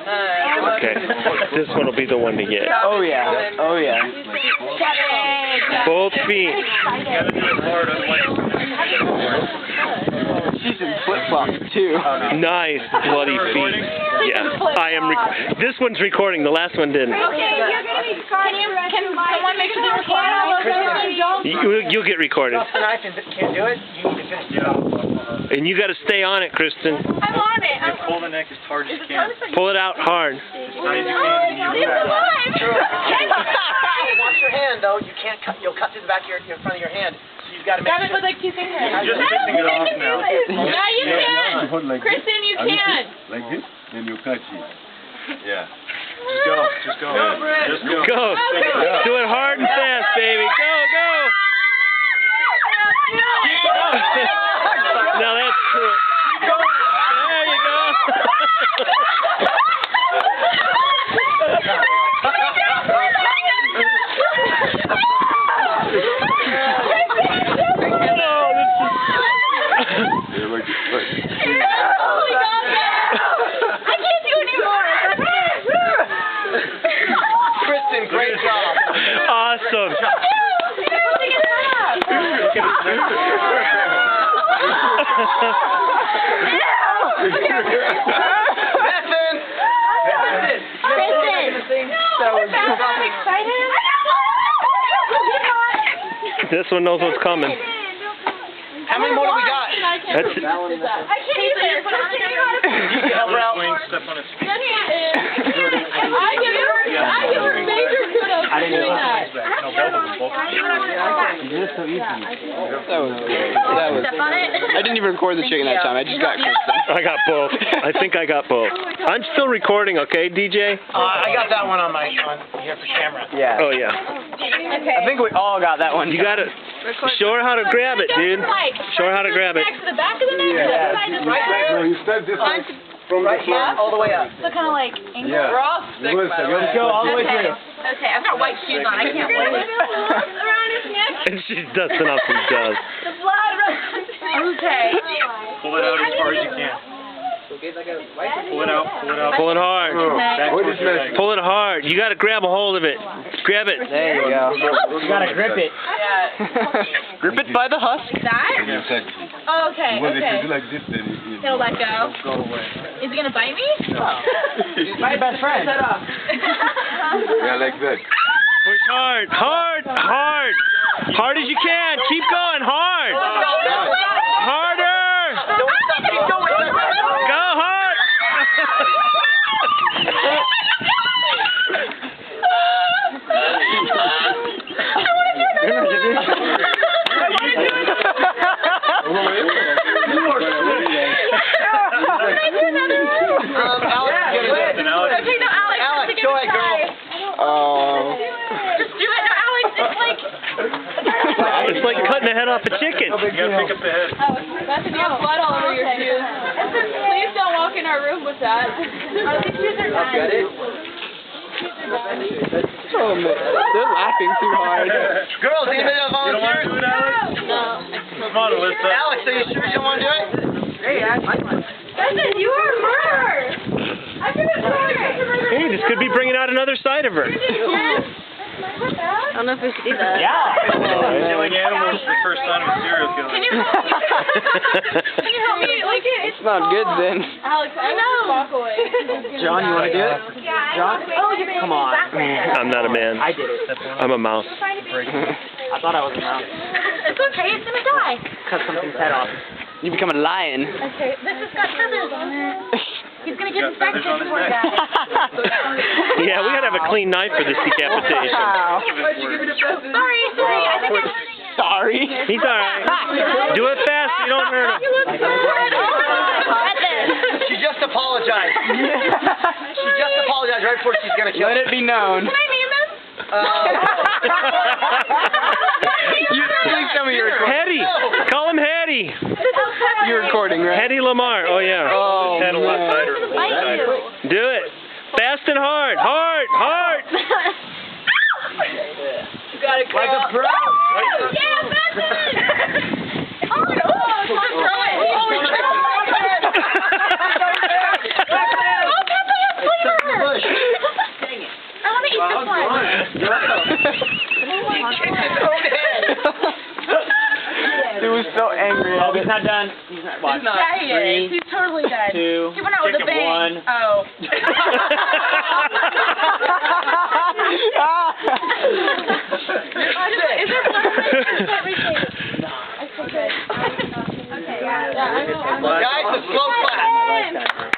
Okay, this one will be the one to get. Oh yeah, oh yeah. Both feet. She's in flip-flops too. Nice bloody feet. Yeah, I am. This one's recording. The last one didn't. Okay, can someone make sure they're recording? You'll get recorded. Can't do it. You need to finish it off. And you got to stay on it, Kristen. I'm on it. Pull the neck as hard as you can. Pull it out hard. As hard as you can. Watch your hand, though. You can't cut. You'll cut through the back of in front of your hand. So you've got to make Grab it with like 2 fingers. You're just missing it off now. Yeah, you can. Kristen, you can. Like this, then you catch it. Yeah. Just go. Just go. Just go. Go. Do it hard and fast, baby. Go, go. Now that's true. There you go. Kristen, great job. Awesome. Bethens! This one knows what's coming. How many more do we got? That's it. I can't either. You can help her out. Step on its feet. I give her major kudos for doing that. No, both of them. Both of them. That was good. That was. I didn't even record the chicken that time. I just got Kristen. I got both. I think I got both. I'm still recording, okay, DJ? I got that one on here for camera. Yeah. Oh, yeah. Okay. I think we all got that one. You got to show her how to grab it, dude. Show her how to grab it. To the back of the neck, Yeah. the side, just Right right No, you start this one from Right the here, front. all the way up. So kind of like angle. Yeah. We're all sick, Good, by the let's way. go all the way Okay. through. Okay, I've got white shoes on. I can't wait. Around his neck. And she's dusting off some dust. The blood runs. Okay. Pull it out as far as you can. Pull it out. Pull it out. Pull it hard. Back What towards is your that? leg. Pull it hard. You got to grab a hold of it. Grab it. There you go. You gotta grip it. Grip it by the husk. That? Exactly. Oh, okay, Because if you okay. do like this, then you He'll let go. Go away. Is he gonna bite me? My best friend. Yeah, like that. Push hard. Hard. Hard. Hard as you can. Keep going. Hard. Harder. Keep going. Go hard. Alex, go ahead, girl. Oh. Just do it. No, Alex, It's like cutting the head off a chicken. You gotta pick up the head. Beth, you have blood all over your shoes. Please don't walk in our room with that. Oh man. They're laughing too hard. Girls, anybody else You don't want volunteer? to do it, Alex? No. Come on, Alyssa. Alex, are you sure you don't want to do it? Beth, you are her. I could have done it. Hey, this could be bringing out another side of her. I don't know if we should do that. Yeah. Killing animals is the first sign of a serial killer. Can you help me? Can you help me? Like It's not good then. Alex, I know. Walk away. John, you want to do it? Yeah. John? Come on. I'm not a man. I did it. I'm a mouse. I thought I was a mouse. It's okay. It's gonna die. Cut something's head off. You become a lion. Okay. This has got feathers on it. He's gonna get Got feathers on infected, his poor neck. guy. Yeah, we gotta have a clean knife for this decapitation. Wow. Sorry. I think I'm hurting him. Sorry. He's alright. Do it fast so you don't hurt him. You look so hurt. She just apologized. She just apologized right before she's going to kill Let him. it be known. Can I name him? Please tell me you're recording. Hetty! Call him Hetty! You're recording, right? Hetty Lamar. Oh, yeah. Oh, Head a lot man. tighter. A little tighter. Do it. Fast and hard. Hard. Hard. You got it, girl. Like a pro. Yeah, that's it. Oh, no. Throw it. Oh, He's so angry. Oh, he's not done. He's not. Watch. Yeah, he is. He's totally done. 2. He went out with a Chicken bang. 1. Oh. Is there one? Okay, yeah. Guys, a slow clap.